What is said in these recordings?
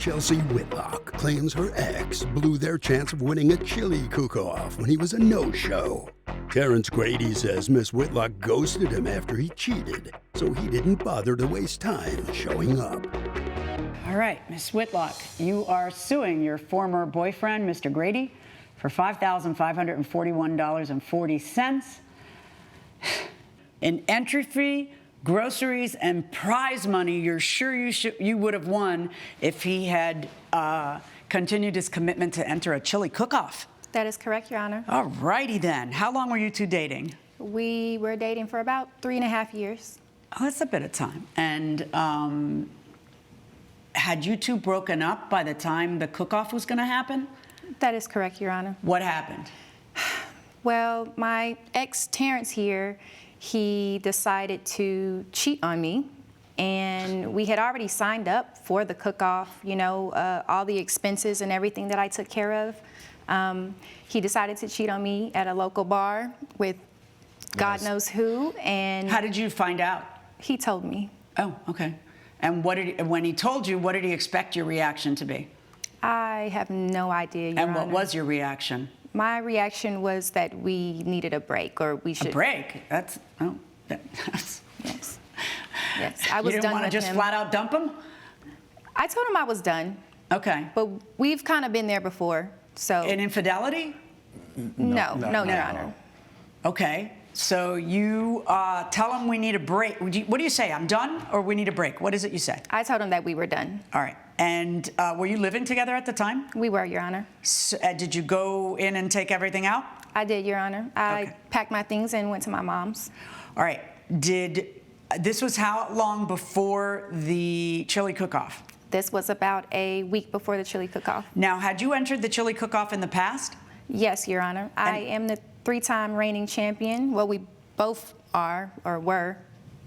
Chelsea Whitlock claims her ex blew their chance of winning a chili cook-off when he was a no-show. Terrence Grady says Miss Whitlock ghosted him after he cheated, so he didn't bother to waste time showing up. All right, Miss Whitlock, you are suing your former boyfriend, Mr. Grady, for $5,541.40 in entry fee, groceries, and prize money you're sure you would have won if he had continued his commitment to enter a chili cook-off. That is correct, Your Honor. All righty then. How long were you two dating? We were dating for about 3.5 years. Oh, that's a bit of time. And had you two broken up by the time the cook-off was going to happen? That is correct, Your Honor. What happened? Well, my ex, Terrence here, he decided to cheat on me. And we had already signed up for the cook-off, you know, all the expenses and everything that I took care of. He decided to cheat on me at a local bar with God knows who. And how did you find out? He told me. Oh, okay. And when he told you, what did he expect your reaction to be? I have no idea, Your Honor. And what was your reaction? My reaction was that we needed a break, or we should. A break? That's yes. Yes, I was done with him. You didn't want to just flat out dump him? I told him I was done. Okay. But we've kind of been there before, so. In infidelity? No, Your Honor. Okay. So you tell him we need a break. What do you say? I'm done, or we need a break? What is it you say? I told him that we were done. All right. And were you living together at the time? We were, Your Honor. So, did you go in and take everything out? I did, Your Honor. I packed my things and went to my mom's. All right. This was how long before the chili cook-off? This was about a week before the chili cook-off. Now, had you entered the chili cook-off in the past? Yes, Your Honor. I am the 3-time reigning champion. Well, we both are, or were.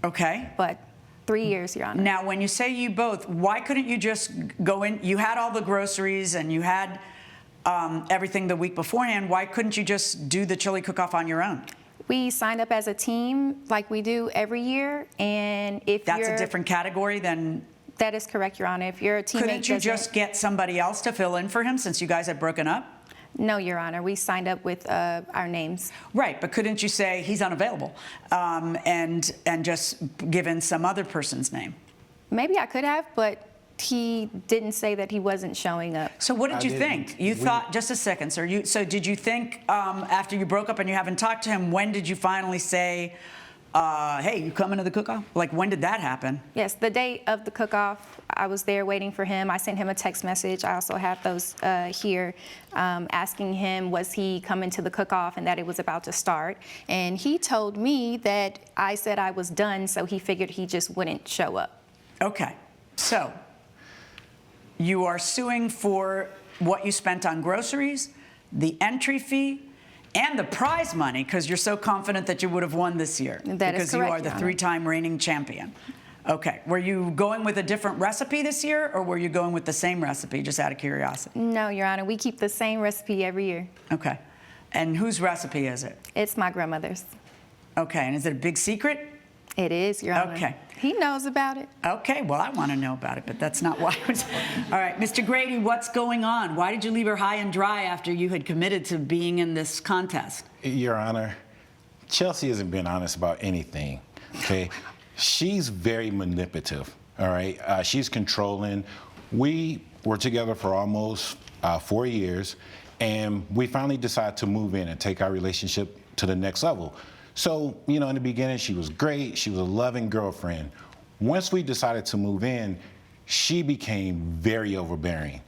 Okay. But 3 years, Your Honor. Now, when you say you both, why couldn't you just go in? You had all the groceries and you had everything the week beforehand. Why couldn't you just do the chili cook-off on your own? We signed up as a team like we do every year, and if That's a different category than... That is correct, Your Honor. If your teammate Couldn't you just get somebody else to fill in for him since you guys had broken up? No, Your Honor. We signed up with our names. Right, but couldn't you say he's unavailable and just give in some other person's name? Maybe I could have, but he didn't say that he wasn't showing up. So what did you think? You thought, just a second, sir. So did you think after you broke up and you haven't talked to him, when did you finally say, hey, you coming to the cook-off? Like, when did that happen? Yes, the day of the cook-off, I was there waiting for him. I sent him a text message. I also have those here, asking him, was he coming to the cook-off and that it was about to start. And he told me that I said I was done, so he figured he just wouldn't show up. Okay, so you are suing for what you spent on groceries, the entry fee, and the prize money, because you're so confident that you would have won this year. That is correct, because you are the 3-time reigning champion. Okay. Were you going with a different recipe this year, or were you going with the same recipe, just out of curiosity? No, Your Honor. We keep the same recipe every year. Okay. And whose recipe is it? It's my grandmother's. Okay. And is it a big secret? It is, Your Honor. Okay. He knows about it. Okay. Well, I want to know about it, but that's not why I was... All right. Mr. Grady, what's going on? Why did you leave her high and dry after you had committed to being in this contest? Your Honor, Chelsea hasn't been honest about anything, okay? She's very manipulative, all right? She's controlling. We were together for almost 4 years, and we finally decided to move in and take our relationship to the next level. So, you know, in the beginning, she was great. She was a loving girlfriend. Once we decided to move in, she became very overbearing.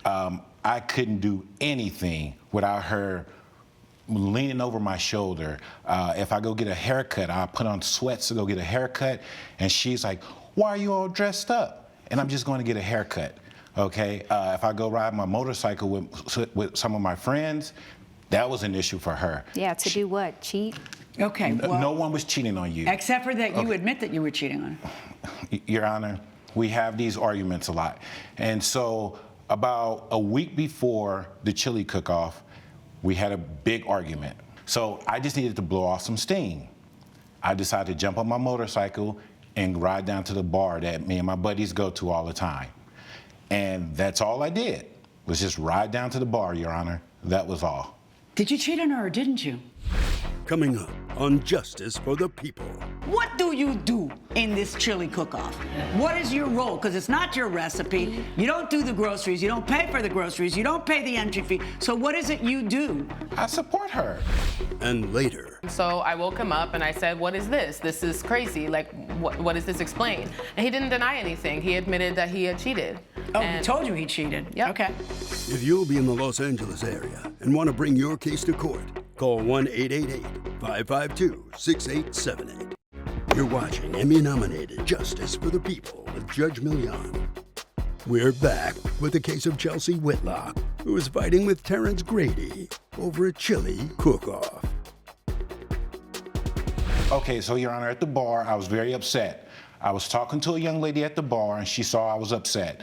I couldn't do anything without her leaning over my shoulder. If I go get a haircut, I put on sweats to go get a haircut, and she's like, why are you all dressed up? And I'm just going to get a haircut, okay? If I go ride my motorcycle with some of my friends, that was an issue for her. Yeah, to do what? Cheat? Okay. Well, no one was cheating on you. Except for that you admit that you were cheating on her. Your Honor, we have these arguments a lot. And so about a week before the chili cook-off, we had a big argument. So I just needed to blow off some steam. I decided to jump on my motorcycle and ride down to the bar that me and my buddies go to all the time. And that's all I did, was just ride down to the bar, Your Honor. That was all. Did you cheat on her or didn't you? Coming up on Justice for the People. What do you do in this chili cook-off? What is your role? Because it's not your recipe. You don't do the groceries. You don't pay for the groceries. You don't pay the entry fee. So what is it you do? I support her. And later, So I woke him up and I said, what is this? This is crazy. Like, what does this explain? And he didn't deny anything. He admitted that he had cheated. Oh, he And- told you he cheated. Yep. Okay. if you'll be in the Los Angeles area and want to bring your case to court, call 1-888-552-6878. You're watching Emmy-nominated Justice for the People with Judge Milian. We're back with the case of Chelsea Whitlock, who is fighting with Terrence Grady over a chili cook-off. Okay, so Your Honor, at the bar, I was very upset. I was talking to a young lady at the bar, and she saw I was upset.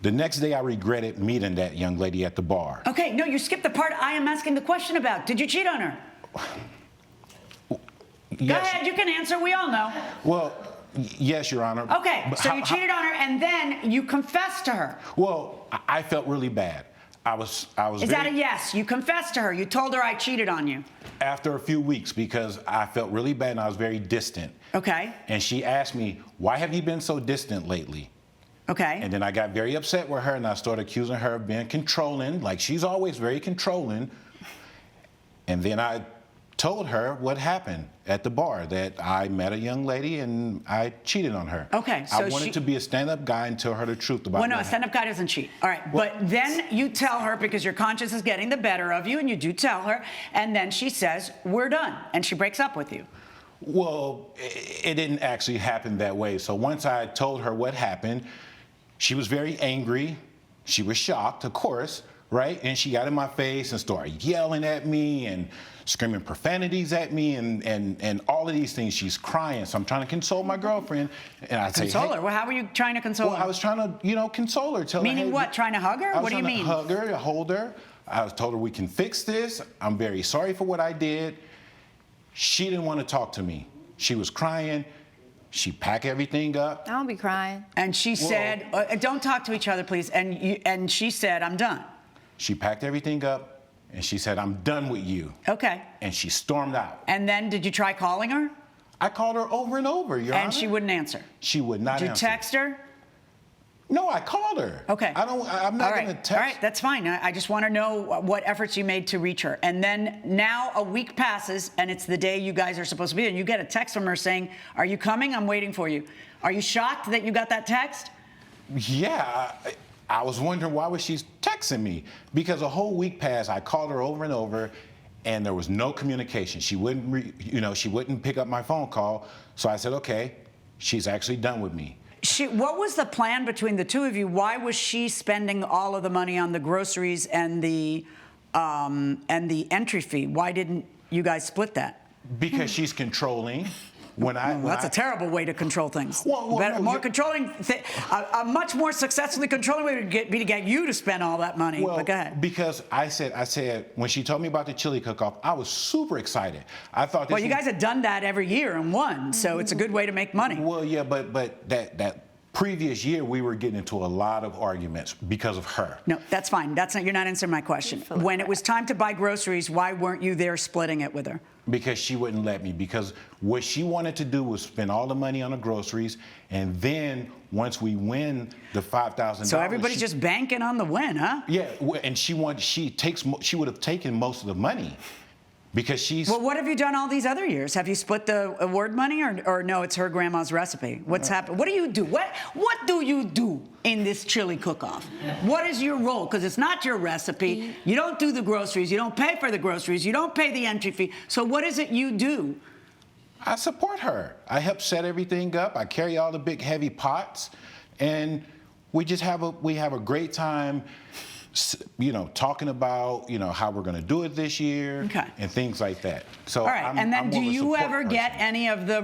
The next day, I regretted meeting that young lady at the bar. Okay, no, you skipped the part I am asking the question about. Did you cheat on her? Go Yes. ahead, you can answer. We all know. Well, yes, Your Honor. Okay, But so you cheated on her and then you confessed to her. Well, I felt really bad. I was Is that a yes? You confessed to her. You told her I cheated on you. after a few weeks because I felt really bad and I was very distant. Okay, And she asked me, why have you been so distant lately? okay. And then I got very upset with her and I started accusing her of being controlling, like she's always very controlling. And then I told her what happened at the bar, that I met a young lady and I cheated on her. Okay, so I wanted to be a stand-up guy and tell her the truth about Well, no, a what stand-up guy doesn't cheat. All right, but then you tell her because your conscience is getting the better of you, and you do tell her, and then she says, we're done, and she breaks up with you. Well, it didn't actually happen that way. So once I told her what happened, she was very angry. She was shocked, of course, right? And she got in my face and started yelling at me and screaming profanities at me and all of these things. She's crying. So I'm trying to console my girlfriend. And I say, Console hey, her? Well, how were you trying to console well, her? I was trying to, console her. Tell her, Meaning hey, what? Trying to hug her? I was What do you trying mean? to hug her, hold her. I told her we can fix this. I'm very sorry for what I did. She didn't want to talk to me. She was crying. She packed everything up. I don't be crying. And she said, don't talk to each other, please. And she said, I'm done. She packed everything up and she said, I'm done with you. Okay. And she stormed out. And then did you try calling her? I called her over and over, Your Honor. And she wouldn't answer. She would not Did you answer. text her? No, I called her. Okay. I'm not going to text. All right, that's fine. I just want to know what efforts you made to reach her. And then now a week passes, and it's the day you guys are supposed to be there. And you get a text from her saying, are you coming? I'm waiting for you. Are you shocked that you got that text? Yeah, I was wondering why was she texting me? Because a whole week passed. I called her over and over, and there was no communication. She wouldn't, she wouldn't pick up my phone call. So I said, okay, she's actually done with me. What was the plan between the two of you? Why was she spending all of the money on the groceries and the entry fee? Why didn't you guys split that? Because she's controlling. That's a terrible way to control things. Well, no, more controlling, a much more successfully controlling way would be to get you to spend all that money. Well, but go ahead. because I said when she told me about the chili cook-off, I was super excited. I thought. Well, you guys had done that every year and won, so it's a good way to make money. Well, yeah, but that previous year we were getting into a lot of arguments because of her. No, that's fine. You're not answering my question. When it was time to buy groceries, why weren't you there splitting it with her? Because she wouldn't let me. Because what she wanted to do was spend all the money on the groceries, and then once we win the $5,000. So everybody's just banking on the win, huh? Yeah, and she would have taken most of the money. Because she's. Well, what have you done all these other years? Have you split the award money, or no? It's her grandma's recipe. What's happened? What do you do? What do you do in this chili cook-off? What is your role? Because it's not your recipe. You don't do the groceries. You don't pay for the groceries. You don't pay the entry fee. So what is it you do? I support her. I help set everything up. I carry all the big heavy pots, and we just have a great time. Talking about, how we're going to do it this year, Okay. and things like that. So, All right, and then I'm do more of a you support ever get person. any of the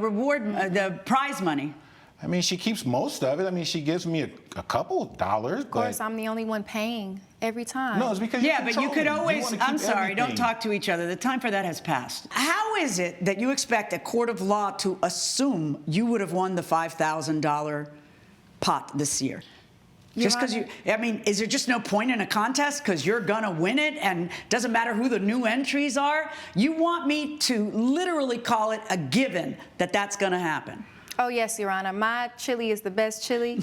the prize money? I mean, she keeps most of it. I mean, she gives me a couple of dollars. Of course, I'm the only one paying every time. No, it's because Yeah, you're but you could controlling. always. wanna keep I'm sorry, don't everything. talk to each other. The time for that has passed. How is it that you expect a court of law to assume you would have won the $5,000 pot this year? Just because Honor. I mean, is there just no point in a contest because you're gonna win it and doesn't matter who the new entries are? You want me to literally call it a given that that's gonna happen? Oh, yes, Your Honor. My chili is the best chili.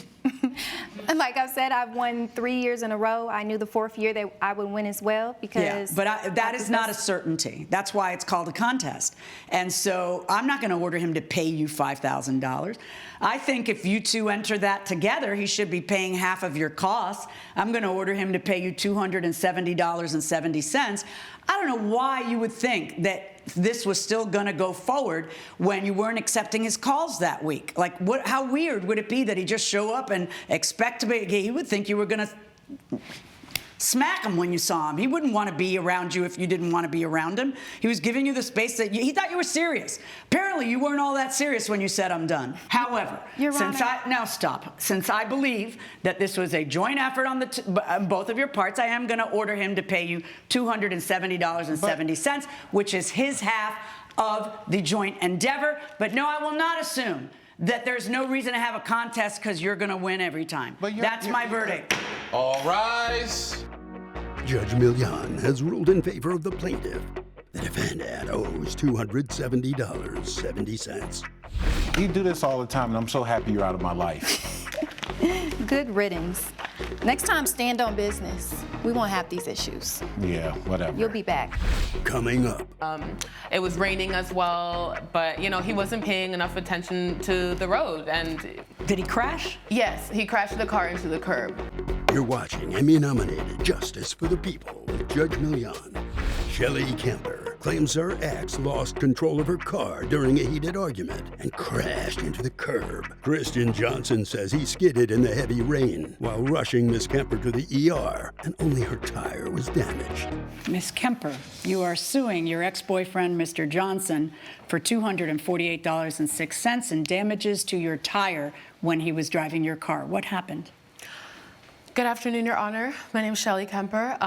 And like I've said, I've won 3 years in a row. I knew the fourth year that I would win as well because... Yeah, but that is not a certainty. That's why it's called a contest. And so I'm not going to order him to pay you $5,000. I think if you two enter that together, he should be paying half of your costs. I'm going to order him to pay you $270.70. I don't know why you would think that this was still going to go forward when you weren't accepting his calls that week. Like, how weird would it be that he just show up and expect to be? He would think you were going to smack him when you saw him. He wouldn't want to be around you if you didn't want to be around him. He was giving you the space that he thought you were serious. Apparently, you weren't all that serious when you said, I'm done. However, Your Honor. now stop. Since I believe that this was a joint effort on both of your parts, I am going to order him to pay you $270.70, which is his half of the joint endeavor. But no, I will not assume that there's no reason to have a contest because you're going to win every time. That's my verdict. All rise. Judge Milian has ruled in favor of the plaintiff. The defendant owes $270.70. You do this all the time, and I'm so happy you're out of my life. Good riddance. Next time, stand on business. We won't have these issues. Yeah, whatever. You'll be back. Coming up, It was raining as well, but he wasn't paying enough attention to the road. And Did he crash? yes, he crashed the car into the curb. you're watching Emmy-nominated Justice for the People with Judge Milian. Shelley Kemper claims her ex lost control of her car during a heated argument and crashed into the curb. Christian Johnson says he skidded in the heavy rain while rushing Miss Kemper to the ER, and only her tire was damaged. Miss Kemper, you are suing your ex-boyfriend, Mr. Johnson, for $248.06 in damages to your tire when he was driving your car. What happened? Good afternoon, Your Honor. My name is Shelley Kemper.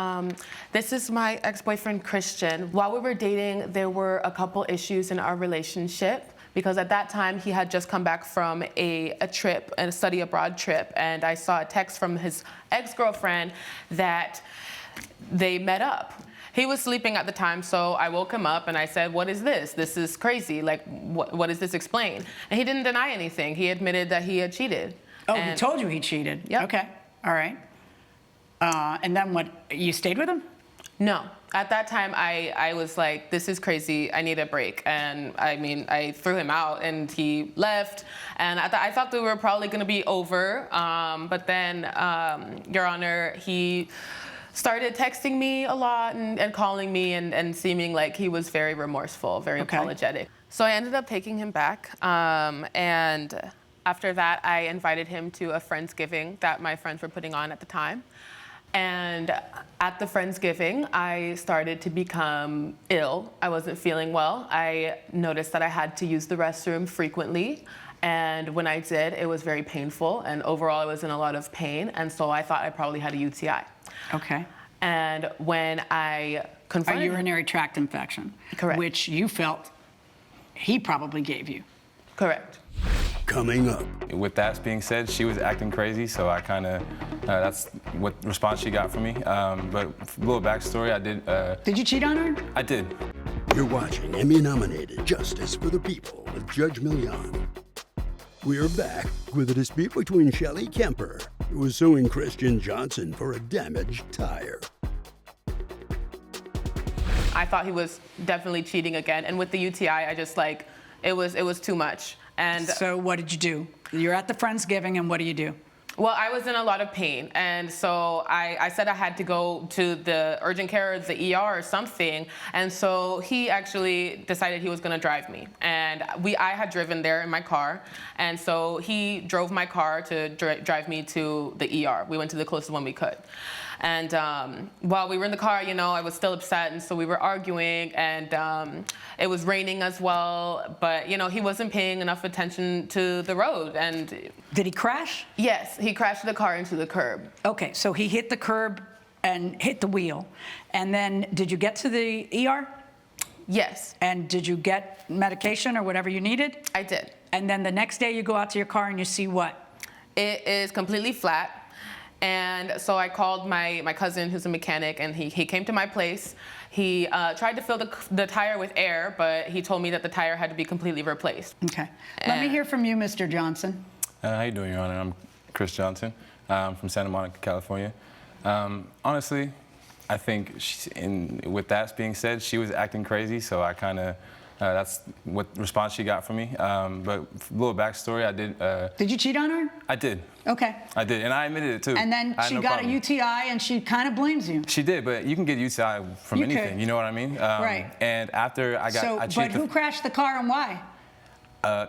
This is my ex-boyfriend, Christian. While we were dating, there were a couple issues in our relationship because at that time he had just come back from a trip, a study abroad trip, and I saw a text from his ex-girlfriend that they met up. He was sleeping at the time, so I woke him up and I said, what is this? This is crazy. Like, what does this explain? And he didn't deny anything. He admitted that he had cheated. Oh, he told you he cheated? Yep. Okay, all right. And then what, you stayed with him? No. At that time, I was like, this is crazy. I need a break. And I threw him out and he left. And I thought they were probably going to be over. But then, Your Honor, he started texting me a lot and calling me and seeming like he was very remorseful, very apologetic. So I ended up taking him back. And after that, I invited him to a Friendsgiving that my friends were putting on at the time. And at the Friendsgiving, I started to become ill. I wasn't feeling well. I noticed that I had to use the restroom frequently. And when I did, it was very painful. And overall, I was in a lot of pain. And so I thought I probably had a UTI. Okay. And when I confronted A urinary tract infection. Correct. Which you felt he probably gave you. Correct. Coming up, With that being said, she was acting crazy, so I kind of, that's what response she got from me. But a little backstory, I did. Did you cheat on her? I did. you're watching Emmy-nominated Justice for the People with Judge Milian. We're back with a dispute between Shelley Kemper, who was suing Christian Johnson for a damaged tire. I thought he was definitely cheating again. And with the UTI, I just it was too much. And So what did you do? You're at the Friendsgiving, and what do you do? well, I was in a lot of pain, and so I said I had to go to the urgent care or the ER or something, and so he actually decided he was going to drive me, and I had driven there in my car, and so he drove my car to drive me to the ER. We went to the closest one we could. And while we were in the car, I was still upset, and so we were arguing, and it was raining as well, but, he wasn't paying enough attention to the road, and Did he crash? yes, he crashed the car into the curb. Okay, so he hit the curb and hit the wheel. And then did you get to the ER? Yes, And did you get medication or whatever you needed? I did. And then the next day you go out to your car and you see what? It is completely flat, And so I called my cousin, who's a mechanic, and he came to my place. He tried to fill the tire with air, but he told me that the tire had to be completely replaced. Okay. Let me hear from you, Mr. Johnson. How you doing, Your Honor? I'm Chris Johnson from Santa Monica, California. Honestly, I think with that being said, she was acting crazy, so I kind of, that's what response she got from me. But a little backstory, I did. Did you cheat on her? I did. Okay. I did, and I admitted it too. And then she got a UTI, and she kind of blames you. She did, but you can get UTI from You anything. could. You know what I mean? Right. And after I cheated. But who crashed the car and why?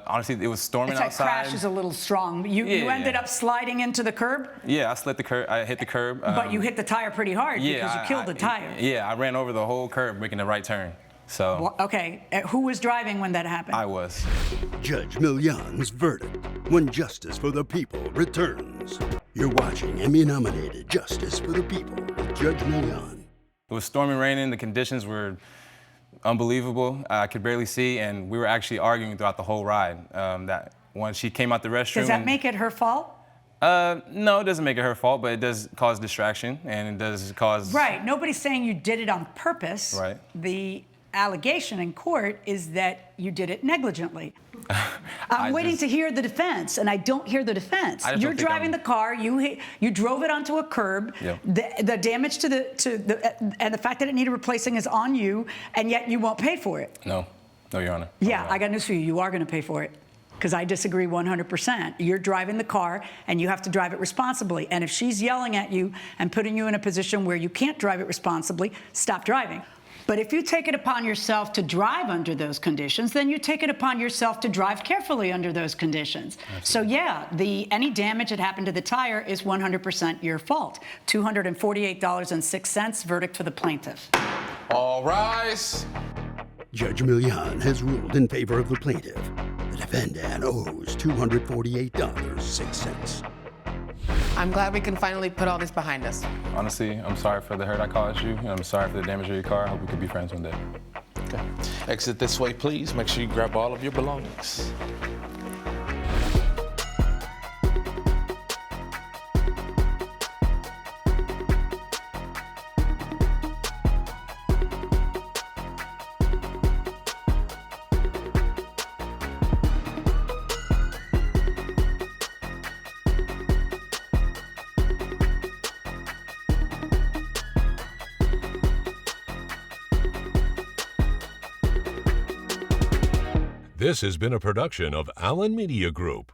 Honestly, it was storming It's like outside. crash is a little strong. You ended up sliding into the curb? Yeah, I slid the curb. I hit the curb. But you hit the tire pretty hard because you killed the tire. Yeah, I ran over the whole curb making the right turn. So. Well, okay, who was driving when that happened? I was. Judge Milian's verdict when justice for the people returns. You're watching Emmy-nominated Justice for the People with Judge Milian. It was storming, raining. The conditions were unbelievable. I could barely see, and we were actually arguing throughout the whole ride. That when she came out the restroom. Does that make it her fault? No, it doesn't make it her fault, but it does cause distraction, and it does cause. Right. Nobody's saying you did it on purpose. Right. The allegation in court is that you did it negligently. I'm waiting to hear the defense, and I don't hear the defense. You're driving the car. You drove it onto a curb. Yep. The damage to the and the fact that it needed replacing is on you, and yet you won't pay for it. No, Your Honor. Yeah, I got news for you. You are going to pay for it. Because I disagree 100%. You're driving the car, and you have to drive it responsibly. And if she's yelling at you and putting you in a position where you can't drive it responsibly, stop driving. But if you take it upon yourself to drive under those conditions, then you take it upon yourself to drive carefully under those conditions. Absolutely. So yeah, any damage that happened to the tire is 100% your fault. $248.06, verdict for the plaintiff. All rise. Judge Milian has ruled in favor of the plaintiff. The defendant owes $248.06. I'm glad we can finally put all this behind us. Honestly, I'm sorry for the hurt I caused you, and I'm sorry for the damage to your car. I hope we could be friends one day. Okay. Exit this way, please. Make sure you grab all of your belongings. This has been a production of Allen Media Group.